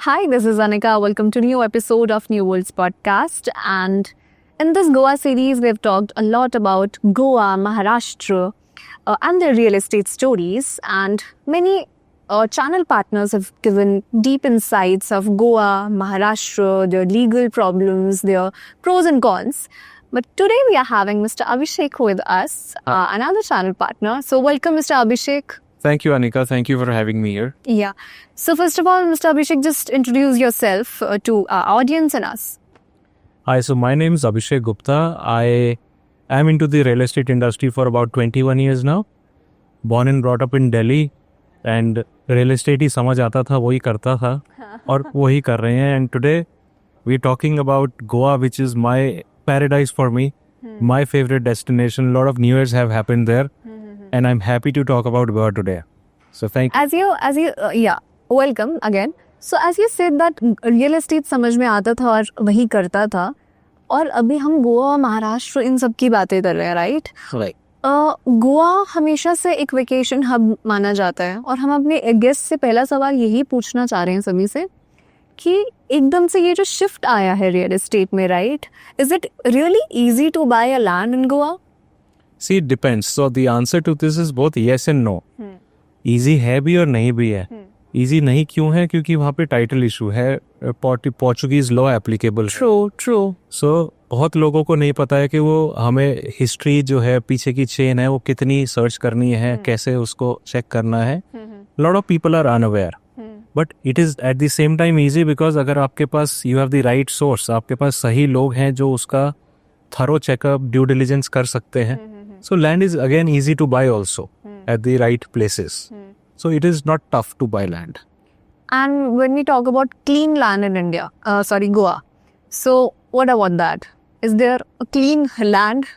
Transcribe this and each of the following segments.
Hi, this is Anika. Welcome to a new episode of New Worlds podcast. And in this Goa series, we've talked a lot about Goa, Maharashtra, and their real estate stories. And many channel partners have given deep insights of Goa, Maharashtra, their legal problems, their pros and cons. But today we are having Mr. Abhishek with us, another channel partner. So welcome, Mr. Abhishek. Thank you, Anika. Thank you for having me here. Yeah. So first of all, Mr. Abhishek, just introduce yourself to our audience and us. Hi, so my name is Abhishek Gupta. I am into the real estate industry for about 21 years now. Born and brought up in Delhi. And real estate ही समझ आता था, वही करता था और वही कर रहे हैं. And today we are talking about Goa, which is my paradise for me, my favorite destination. A lot of New Years have happened there. And I'm happy to talk about Goa today. So thank you. Welcome again. So as you said that real estate समझ में आता था और वही करता था और अभी हम गोवा, महाराष्ट्र इन सब की बातें कर रहे हैं, राइट? Right. गोवा हमेशा से एक वेकेशन हब माना जाता है और हम अपने गेस्ट से पहला सवाल यही पूछना चाह रहे हैं सभी से कि एकदम से ये जो शिफ्ट आया है रियल एस्टेट में, right? Is it really easy to buy a land in Goa? See, it depends. So the answer to this is both yes and no. Easy है भी और नहीं भी है. Easy नहीं क्यों है? क्योंकि वहाँ पे टाइटल इशू है, पोर्चुगीज लॉ एप्लीकेबल. ट्रू. सो बहुत लोगों को नहीं पता है कि वो हमें हिस्ट्री जो है पीछे की चेन है वो कितनी सर्च करनी है, कैसे उसको चेक करना है. Lot of people are unaware. But it is at the same time easy because अगर आपके पास you have the right source, आपके पास सही लोग हैं जो उसका थरो चेकअप, ड्यू डिलिजेंस कर सकते हैं. So land is again easy to buy also at the right places. So it is not tough to buy land. And when we talk about clean land in India, Goa. So what about that? Is there a clean land?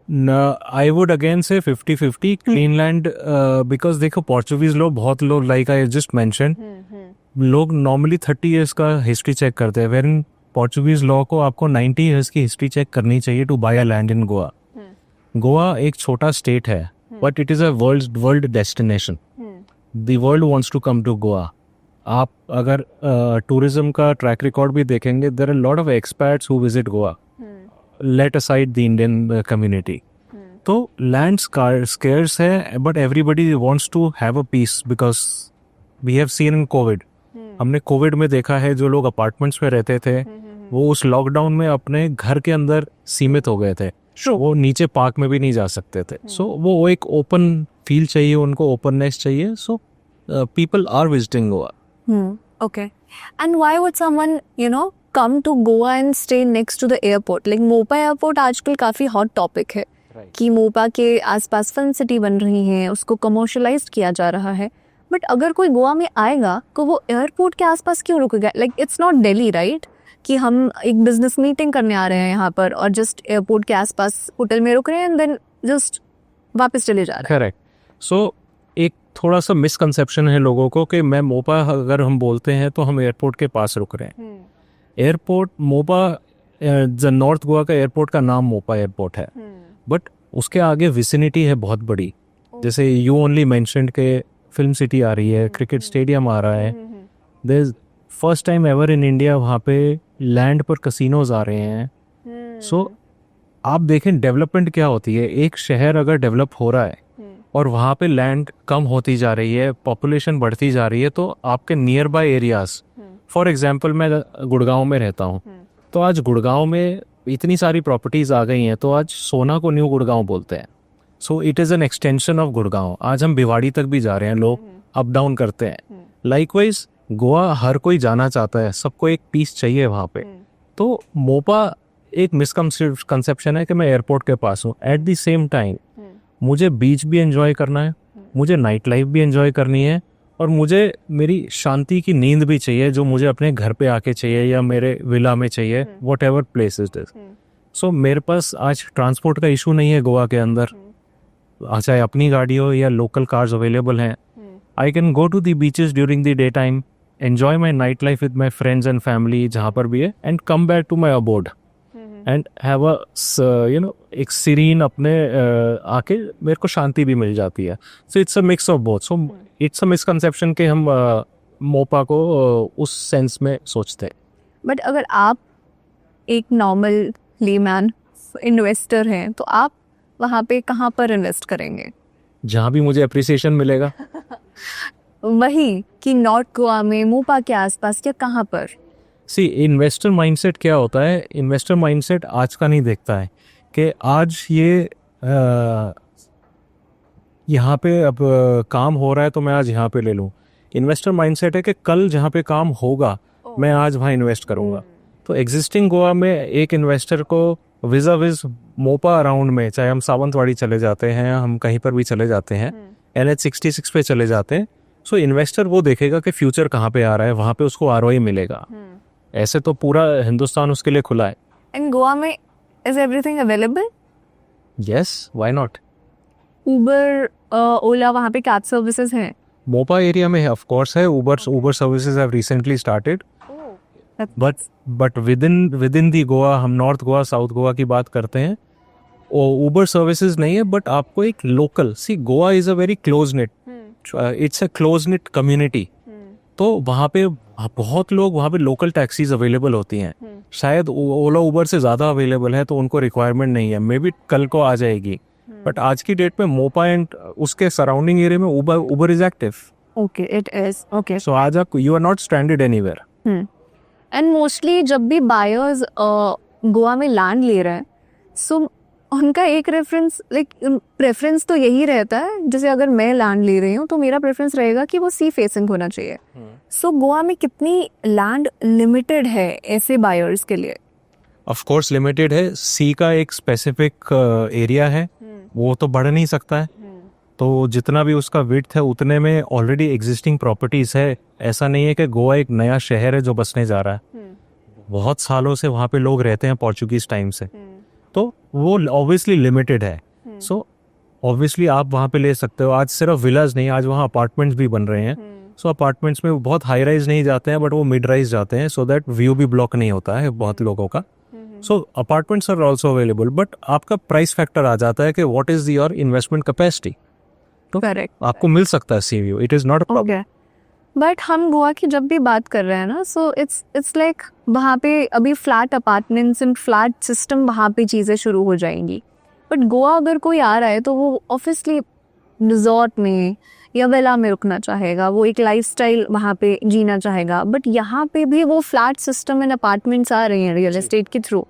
No, I would again say 50-50 clean land because देखो Portuguese लोग बहुत लोग like I just mentioned लोग normally 30 years का history check करते हैं. Wherein Portuguese law को आपको 90 years की history check करनी चाहिए to buy a land in Goa. Goa एक छोटा स्टेट है but it is a world destination. The world wants to come to Goa. आप अगर टूरिज्म का ट्रैक रिकॉर्ड भी देखेंगे, there are lot of experts who visit Goa, let aside the Indian community. तो land scarce है but everybody wants to have a piece because we have seen in COVID. हमने COVID में देखा है जो लोग अपार्टमेंट्स में रहते थे वो उस लॉकडाउन में अपने घर के अंदर सीमित हो गए थे. वो नीचे पार्क में भी नहीं जा सकते थे. सो वो एक ओपन फील चाहिए, उनको ओपननेस चाहिए. So people are visiting Goa. Okay. And why would someone, come to Goa and stay next to the airport? Like Mopa airport आजकल काफी हॉट टॉपिक है कि मोपा के आसपास फिल्म सिटी बन रही है, उसको कमर्शलाइज्ड किया जा रहा है. बट अगर कोई गोवा में आएगा तो वो एयरपोर्ट के आसपास क्यों रुकेगा? Like it's not Delhi, right? कि हम एक बिजनेस मीटिंग करने आ रहे हैं यहाँ पर और जस्ट एयरपोर्ट के आसपास होटल में रुक रहे हैं एंड देन जस्ट वापस चले जा रहे हैं. करेक्ट. सो एक थोड़ा सा मिसकंसेप्शन है लोगों को कि मैं मोपा अगर हम बोलते हैं तो हम एयरपोर्ट के पास रुक रहे हैं. एयरपोर्ट मोपा नॉर्थ गोवा का एयरपोर्ट का नाम मोपा एयरपोर्ट है बट उसके आगे विसिनिटी है बहुत बड़ी. जैसे यू ओनली मेंशन्ड के फिल्म सिटी आ रही है, क्रिकेट स्टेडियम आ रहा है. There is first time ever in India वहाँ पे लैंड पर कसिनोज आ रहे हैं. सो आप देखें डेवलपमेंट क्या होती है. एक शहर अगर डेवलप हो रहा है और वहाँ पे लैंड कम होती जा रही है, पॉपुलेशन बढ़ती जा रही है, तो आपके near by areas, for example मैं गुड़गांव में रहता हूँ, तो आज गुड़गांव में इतनी सारी प्रॉपर्टीज आ गई हैं तो आज सोना को न्यू गुड़गांव बोलते हैं. So it is an extension of Gurgaon. आज हम भिवाड़ी तक भी जा रहे हैं, लोग अप डाउन करते हैं. लाइकवाइज गोवा हर कोई जाना चाहता है, सबको एक पीस चाहिए वहाँ पे. तो मोपा एक मिसकंसेप्शन है कि मैं एयरपोर्ट के पास हूँ. एट द सेम टाइम मुझे बीच भी एंजॉय करना है, मुझे नाइट लाइफ भी एंजॉय करनी है और मुझे मेरी शांति की नींद भी चाहिए जो मुझे अपने घर पे आके चाहिए या मेरे विला में चाहिए, whatever place is this. So मेरे पास आज ट्रांसपोर्ट का इशू नहीं है गोवा के अंदर, चाहे अपनी गाड़ी हो या लोकल कार्स अवेलेबल हैं. I can go to the beaches during the day time, enjoy my nightlife with my friends and family जहाँ पर भी है, and come back to my abode and have a एक सीरीन अपने आके मेरे को शांति भी मिल जाती है. So it's a mix of both. So it's a misconception कि हम मोपा को उस सेंस में सोचते हैं। बट अगर आप एक नॉर्मल लेमैन इन्वेस्टर हैं तो आप वहाँ पे कहाँ पर इन्वेस्ट करेंगे? जहाँ भी मुझे अप्रिसिएशन मिलेगा। वही कि नॉर्थ गोवा में, मोपा के आसपास, या कहाँ पर? सी, इन्वेस्टर माइंडसेट क्या होता है, इन्वेस्टर माइंडसेट आज का नहीं देखता है कि आज ये यहाँ पे अब काम हो रहा है तो मैं आज यहाँ पे ले लूँ। इन्वेस्टर माइंडसेट है कि कल जहाँ पे काम होगा मैं आज वहाँ इन्वेस्ट करूँगा। तो एग्जिस्टिंग गोवा में एक इन्वेस्टर को विजा विज मोपा अराउंड में, चाहे हम सावंतवाड़ी चले जाते हैं, हम कहीं पर भी चले जाते हैं, NH66 पे चले जाते हैं, सो इन्वेस्टर वो देखेगा कि फ्यूचर कहाँ पे आ रहा है, वहाँ पे उसको ROI मिलेगा। ऐसे तो पूरा हिंदुस्तान उसके लिए खुला है। इन गोवा में is everything available? Yes, why not. Uber, Ola, वहाँ पे कैब सर्विसेज हैं? मोपा एरिया में ऑफ कोर्स है। Uber services have recently started, but within the Goa, हम नॉर्थ गोवा साउथ गोवा की बात करते हैं, उबर सर्विसेज नहीं है। बट आपको एक local, see Goa is a very close net, it's a close net community. तो वहाँ पे बहुत लोग, वहाँ पे लोकल टैक्सीज अवेलेबल होती हैं। शायद ओला उबर से ज़्यादा अवेलेबल है तो उनको रिक्वायरमेंट नहीं है, मे बी कल को आ जाएगी। बट आज की डेट में मोपा एंड उसके सराउंडिंग एरिया में Uber is active. Okay, it is okay. So आज आप, you are not stranded anywhere. And mostly जब भी बायर्स गोवा में लैंड ले रहे हैं, सो उनका एक प्रेफरेंस तो यही रहता है, जैसे अगर मैं लैंड ले रही हूँ तो मेरा प्रेफरेंस रहेगा कि वो सी फेसिंग होना चाहिए। सो गोवा में कितनी लैंड लिमिटेड है ऐसे बायर्स के लिए? ऑफ कोर्स लिमिटेड है। सी का एक स्पेसिफिक एरिया है, वो तो बढ़ नहीं सकता है। तो जितना भी उसका विड्थ है उतने में ऑलरेडी एग्जिस्टिंग प्रॉपर्टीज है। ऐसा नहीं है कि गोवा एक नया शहर है जो बसने जा रहा है। बहुत सालों से वहाँ पे लोग रहते हैं, पोर्चुगीज टाइम से, तो वो ऑब्वियसली लिमिटेड है। सो ऑब्वियसली आप वहाँ पे ले सकते हो। आज सिर्फ विलाज नहीं, आज वहाँ अपार्टमेंट्स भी बन रहे हैं। सो अपार्टमेंट्स में बहुत हाई राइज नहीं जाते हैं, बट वो मिड राइज जाते हैं, सो दैट व्यू भी ब्लॉक नहीं होता है बहुत लोगों का। So apartments are also available, but आपका प्राइस फैक्टर आ जाता है कि what is your investment capacity. तो करेक्ट, आपको मिल सकता है sea view, it is not a problem. But हम गोवा की जब भी बात कर रहे हैं ना, सो इट्स लाइक वहाँ पे अभी flat apartments and flat system, वहाँ पे चीज़ें शुरू हो जाएंगी। बट गोवा अगर कोई आ रहा है तो वो ऑब्वियसली रिजॉर्ट में या विला में रुकना चाहेगा, वो एक लाइफस्टाइल वहाँ पे जीना चाहेगा। बट यहाँ पे भी वो फ्लैट सिस्टम एंड अपार्टमेंट्स आ रहे हैं रियल एस्टेट के थ्रू,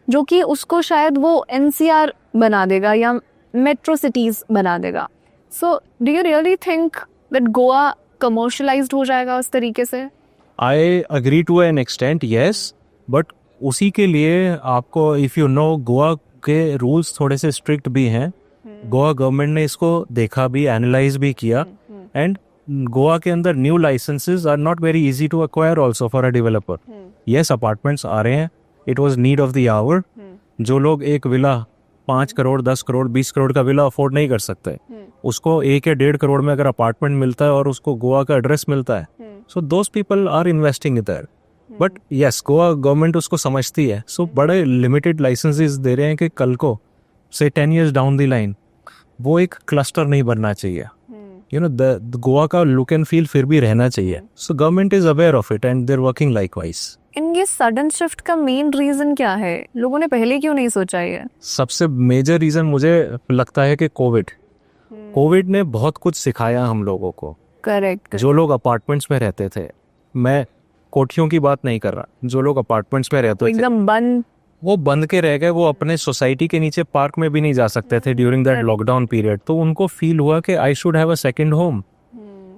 जो कि उसको शायद वो NCR बना देगा या मेट्रो सिटीज़ बना देगा। So do you really think that Goa commercialized हो जाएगा उस तरीके से? I agree to an extent, yes, but उसी के लिए आपको, इफ़ यू नो, गोवा के रूल्स थोड़े से स्ट्रिक्ट भी हैं। गोवा गवर्नमेंट ने इसको देखा भी, एनालाइज भी किया, एंड गोवा के अंदर new licences are not very easy to acquire also for a developer. Yes, apartments आ रहे हैं, it was need of the hour. जो लोग एक विला 5 करोड़ 10 करोड़ 20 करोड़ का विला अफोर्ड नहीं कर सकते, उसको 1 या 1.5 करोड़ में अगर अपार्टमेंट मिलता है और उसको गोवा का एड्रेस मिलता है, so those people are investing there. But yes, Goa government उसको समझती है, सो बड़े लिमिटेड लाइसेंसेस दे रहे हैं कि कल को से 10 years डाउन द लाइन वो एक क्लस्टर नहीं बनना चाहिए। यू नो, द गोवा का लुक एंड फील फिर भी रहना चाहिए। So government is aware of it and they are working likewise. इन ये सडन शिफ्ट का मेन रीजन क्या है? लोगों ने पहले क्यों नहीं सोचा ये? सबसे मेजर रीजन मुझे लगता है कि कोविड ने बहुत कुछ सिखाया हम लोगों को। करेक्ट। जो लोग अपार्टमेंट्स में रहते थे, मैं कोठियों की बात नहीं कर रहा, जो लोग अपार्टमेंट्स में रहते थे एकदम बंद, वो बंद के रह गए, वो अपने सोसाइटी के नीचे पार्क में भी नहीं जा सकते थे ड्यूरिंग दैट लॉकडाउन पीरियड। तो उनको फील हुआ कि I should have a second home.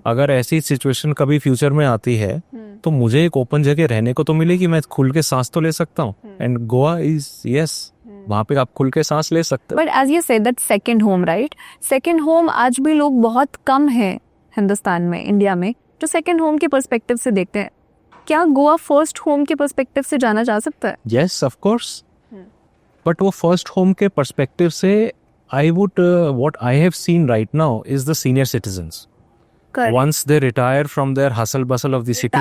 अगर ऐसी सिचुएशन कभी फ्यूचर में आती है तो मुझे एक ओपन जगह रहने को तो मिलेगी, मैं खुल के सांस तो ले सकता हूँ। एंड गोवा इज, यस, वहाँ पे आप खुल के सांस ले सकते हो। But as you said that second home, right? Second home आज भी लोग बहुत कम है हिंदुस्तान में, इंडिया में, जो सेकंड होम के पर्सपेक्टिव से देखते हैं। क्या गोवा फर्स्ट होम के पर्सपेक्टिव से जाना जा सकता है? यस, ऑफ कोर्स, बट वो फर्स्ट होम के पर्सपेक्टिव से I would, what I have seen right now is the senior citizens. Once they retire from their hustle bustle of the city,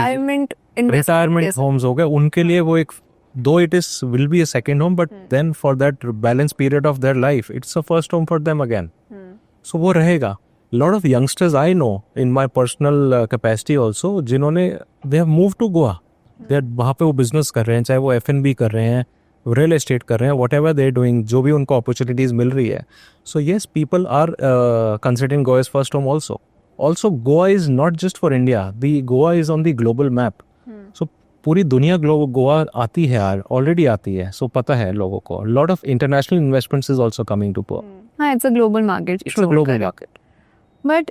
retirement homes हो गए उनके लिए, वो एक, though it is will be a second home, but then for that balance period of their life, it's a first home for them again. So वो रहेगा। Lot of youngsters I know in my personal capacity also, जिन्होंने they have move to Goa, they वहाँ पे वो business कर रहे हैं, चाहे वो F&B कर रहे हैं, रियल एस्टेट कर रहे हैं, वट एवर दे डूइंग, जो भी उनको अपॉर्चुनिटीज़ मिल रही है. So yes, people are considering Goa is first home also. Also Goa is not just for India, the Goa is on the global map. So पूरी दुनिया गोवा आती है यार, ऑलरेडी आती है. सो पता है लोगों को, lot of international investments is also coming to Goa. हाँ, it's a global market. It's a global market. But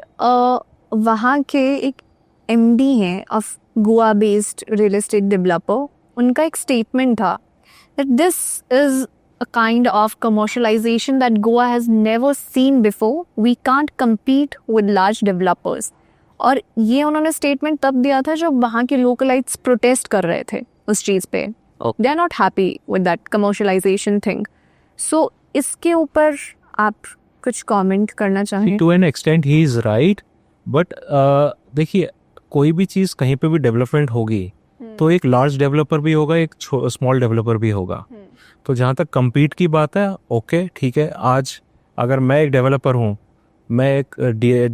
वहाँ के एक MD हैं of Goa based real estate developer, उनका एक स्टेटमेंट था that this is a kind of commercialization that Goa has never seen before. We can't compete with large developers. और ये उन्होंने स्टेटमेंट तब दिया था जब वहाँ के लोकलाइट्स प्रोटेस्ट कर रहे थे उस चीज़ पे. They are not happy with that commercialisation thing. So इसके ऊपर आप कुछ कमेंट करना चाहें? To an extent he is right, but देखिए, कोई भी चीज़ कहीं पे भी डेवलपमेंट होगी तो एक लार्ज डेवलपर भी होगा, एक स्मॉल डेवलपर भी होगा. तो जहाँ तक compete की बात है, ओके ठीक है, आज अगर मैं एक डेवलपर हूँ, मैं एक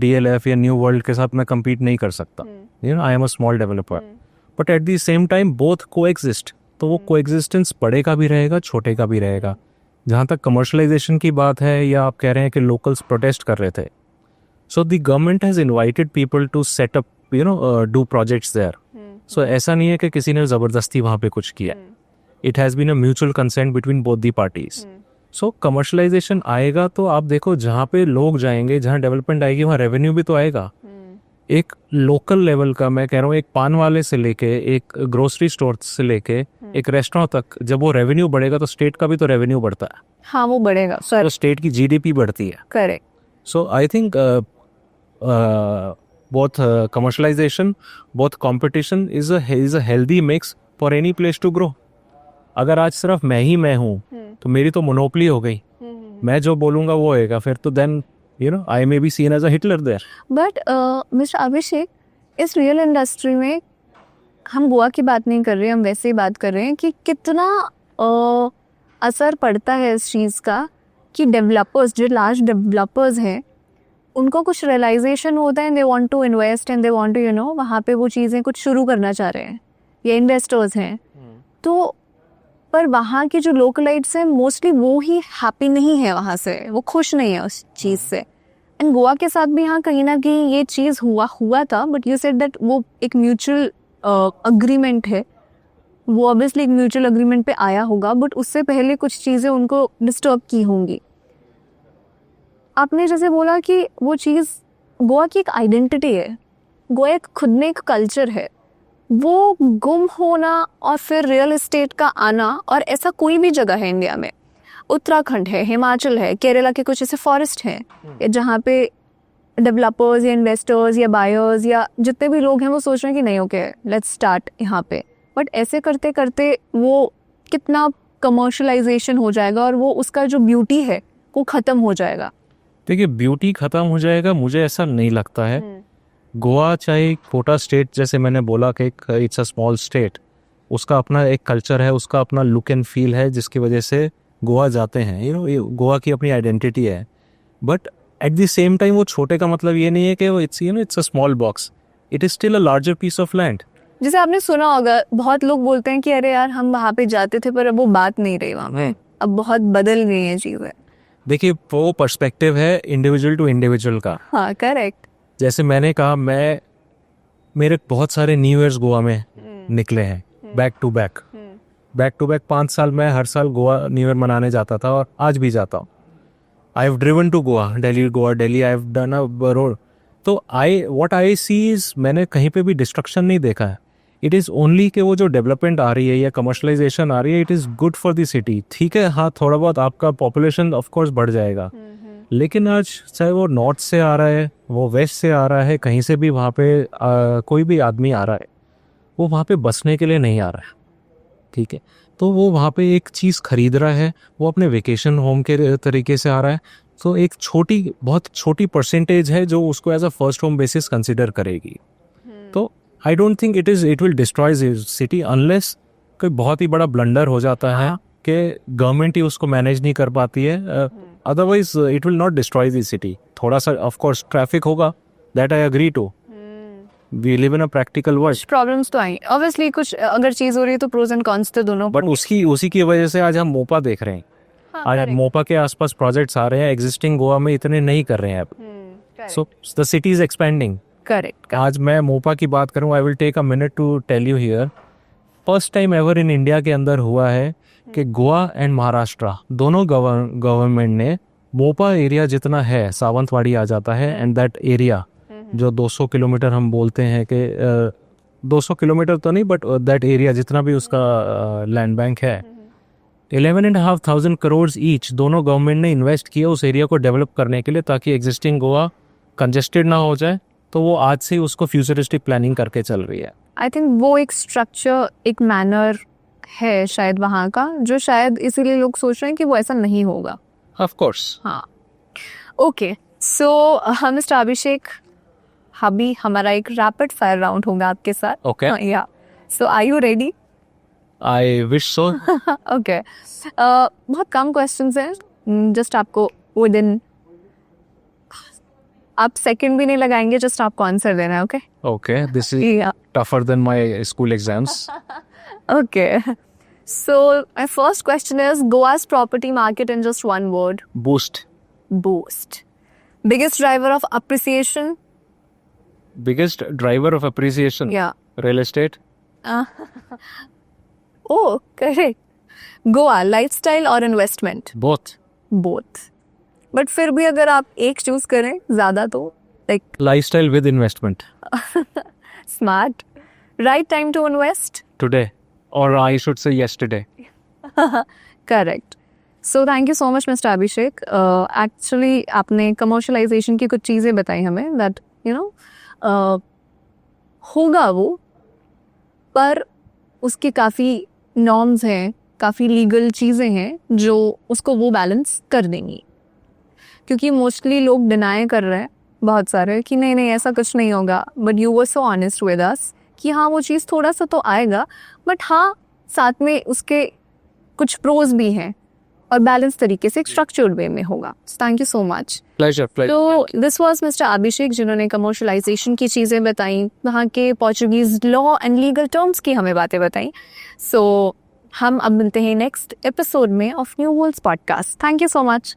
DLF या न्यू वर्ल्ड के साथ मैं compete नहीं कर सकता. You know, I am a small developer, but at the same time both coexist. तो वो कोएग्जिस्टेंस बड़े का भी रहेगा, छोटे का भी रहेगा. जहाँ तक कमर्शलाइजेशन की बात है, या आप कह रहे हैं कि लोकल्स प्रोटेस्ट कर रहे थे, so the government has invited people to set up, you know, do projects there. So ऐसा नहीं है कि किसी ने ज़बरदस्ती वहाँ पे कुछ किया. It has been a mutual consent between both the parties. So commercialization आएगा तो आप देखो, जहाँ पे लोग जाएंगे, जहाँ डेवलपमेंट आएगी, वहाँ रेवेन्यू भी तो आएगा. एक लोकल लेवल का, मैं कह रहा हूँ, एक पान वाले से लेके, एक ग्रोसरी स्टोर से लेके, एक रेस्टोरेंट तक, जब वो रेवेन्यू बढ़ेगा तो स्टेट का भी तो रेवेन्यू बढ़ता है. हाँ, वो बढ़ेगा सर. तो स्टेट की GDP बढ़ती है. Correct. So I think both commercialization, both competition is a healthy mix for any place to grow. अगर आज सिर्फ मैं हूँ तो मेरी तो मोनोपोली हो गई. मैं जो बोलूँगा वो होएगा फिर तो, then you know, I may be seen as a Hitler there. But Mr. अभिषेक, इस रियल इंडस्ट्री में हम गोवा की बात नहीं कर रहे, हम वैसे ही बात कर रहे हैं कि कितना असर पड़ता है इस चीज़ का कि डेवलपर्स, जो लार्ज डेवलपर्स हैं, उनको कुछ रियलाइजेशन होता है, they want to invest and they want to, you know, वहाँ पे वो चीज़ें कुछ शुरू करना चाह रहे हैं, ये इन्वेस्टर्स हैं. तो पर वहाँ के जो लोकलाइट्स हैं, मोस्टली वो ही हैप्पी नहीं है वहाँ से, वो खुश नहीं है उस चीज़ से. एंड गोवा के साथ भी हाँ कहीं ना कहीं ये चीज़ हुआ था, बट यू सेड दैट वो एक म्यूचुअल अग्रीमेंट है, वो ऑब्वियसली एक म्यूचुअल अग्रीमेंट पे आया होगा, बट उससे पहले कुछ चीज़ें उनको डिस्टर्ब की होंगी. आपने जैसे बोला कि वो चीज़ गोवा की एक आइडेंटिटी है, गोवा एक खुद में एक कल्चर है, वो गुम होना और फिर रियल एस्टेट का आना, और ऐसा कोई भी जगह है इंडिया में, उत्तराखंड है, हिमाचल है, केरला के कुछ ऐसे फॉरेस्ट हैं जहाँ पे डेवलपर्स या इन्वेस्टर्स या बायर्स या जितने भी लोग हैं वो सोच रहे हैं कि नहीं, ओके लेट्स स्टार्ट यहाँ पे. बट ऐसे करते करते वो कितना कमर्शलाइजेशन हो जाएगा और वो उसका जो ब्यूटी है वो ख़त्म हो जाएगा. देखिए, ब्यूटी ख़त्म हो जाएगा मुझे ऐसा नहीं लगता है. गोवा चाहे छोटा स्टेट, जैसे मैंने बोला कि इट्स अ स्मॉल स्टेट, उसका अपना एक कल्चर है, उसका अपना लुक एंड फील है, जिसकी वजह से गोवा जाते हैं. यू नो, गोवा की अपनी आइडेंटिटी है. But at the same time वो छोटे का मतलब ये नहीं है कि it's a small box, it is still a larger piece of land. जैसे आपने सुना होगा, बहुत लोग बोलते हैं कि अरे यार हम वहाँ पे जाते थे पर अब वो बात नहीं रही वहाँ पे, अब बहुत बदल गई है चीज़ें. देखिए, वो पर्सपेक्टिव है इंडिविजुअल टू इंडिविजुअल का. हाँ, करेक्ट. जैसे मैंने कहा, मेरे बहुत सारे न्यू ईयर्स गोवा में निकले हैं, बैक टू बैक 5 साल मैं हर साल गोवा न्यू ईयर मनाने जाता था, और आज भी जाता हूँ. I have driven to Goa, Delhi, I have done a road. तो व्हाट आई सी इज, मैंने कहीं पे भी डिस्ट्रक्शन नहीं देखा है. इट इज़ ओनली कि वो जो डेवलपमेंट आ रही है या कमर्शलाइजेशन आ रही है, it is good for the city. ठीक है, हाँ थोड़ा बहुत आपका पॉपुलेशन ऑफ कोर्स बढ़ जाएगा, लेकिन आज चाहे वो नॉर्थ से आ रहा है, वो वेस्ट से आ रहा है, कहीं से भी वहाँ पे कोई भी आदमी आ रहा है, वो वहाँ पे बसने के लिए नहीं आ रहा है. ठीक है, तो वो वहाँ पे एक चीज़ खरीद रहा है, वो अपने वेकेशन होम के तरीके से आ रहा है. तो एक बहुत छोटी परसेंटेज है जो उसको as a first home basis consider करेगी. तो I don't think it will destroy city unless कोई बहुत ही बड़ा ब्लंडर हो जाता है कि गवर्नमेंट ही उसको मैनेज नहीं कर पाती है. Otherwise it will not destroy the city. थोड़ा सा ऑफ कोर्स ट्रैफिक होगा, that I agree to. We live in a practical world. Problems तो आई ऑब्वियसली, कुछ अगर चीज हो रही है तो प्रोज एंड कॉन्स तो दोनों. बट उसी की वजह से आज हम मोपा देख रहे हैं. आज मोपा के आसपास प्रोजेक्ट्स आ रहे हैं, एग्जिस्टिंग गोवा में इतने नहीं कर रहे हैं अब. So the city is expanding. Correct. आज मैं मोपा की बात करूं, I will take a minute to tell you here. First time ever in India के अंदर हुआ है कि गोवा एंड महाराष्ट्र दोनों गवर्नमेंट ने मोपा एरिया जितना है, सावंतवाड़ी आ जाता है, एंड दैट एरिया जो 200 किलोमीटर हम बोलते हैं कि 200 किलोमीटर तो नहीं, बट दैट एरिया जितना भी उसका लैंड बैंक है, 11,500 करोड़ ईच दोनों गवर्नमेंट ने इन्वेस्ट किया उस एरिया को डेवलप करने के लिए, ताकि एग्जिस्टिंग गोवा कंजेस्टेड ना हो जाए. तो वो आज से उसको फ्यूचरिस्टिक प्लानिंग करके चल रही है. आई थिंक वो एक स्ट्रक्चर, एक मैनर है शायद वहाँ का, जो शायद इसीलिए लोग सोच रहे हैं कि वो ऐसा नहीं होगा. Of course. हाँ. ओके, सो मिस्टर अभिषेक, अभी हमारा एक रैपिड फायर राउंड होगा आपके साथ. Okay. Yeah, so are you ready? I wish so. Okay. बहुत कम क्वेश्चंस हैं, जस्ट आपको विद इन, आप सेकंड भी नहीं लगाएंगे, जस्ट आपको आंसर देना है. Okay. Okay, this is tougher than my school exams. Okay. So my first question is Goa's property market in just one word. Boost. Boost. Biggest driver of appreciation? Biggest driver of appreciation? Yeah. Real estate? Oh, correct. Goa, lifestyle or investment? Both. Both. But फिर भी अगर आप एक choose करें ज्यादा तो like Lifestyle with investment. smart. Right time to invest? Today. Or I should say yesterday. Correct. So thank you so much, Mr. Abhishek. Actually, आपने commercialization की कुछ चीज़ें बताई हमें, that you know होगा वो, पर उसके काफ़ी norms हैं, काफ़ी legal चीज़ें हैं जो उसको वो balance कर देंगी. क्योंकि मोस्टली लोग डिनाई कर रहे हैं बहुत सारे कि नहीं नहीं ऐसा कुछ नहीं होगा, but you were so honest with us कि हाँ वो चीज़ थोड़ा सा तो आएगा, बट हाँ साथ में उसके कुछ प्रोज भी हैं और बैलेंस तरीके से एक स्ट्रक्चर्ड वे में होगा. Thank you so much. Pleasure. तो दिस वाज मिस्टर अभिषेक, जिन्होंने कमर्शलाइजेशन की चीज़ें बताई, वहाँ के Portuguese law and legal terms की हमें बातें बताई. सो हम अब मिलते हैं नेक्स्ट एपिसोड में of new worlds podcast. Thank you so much.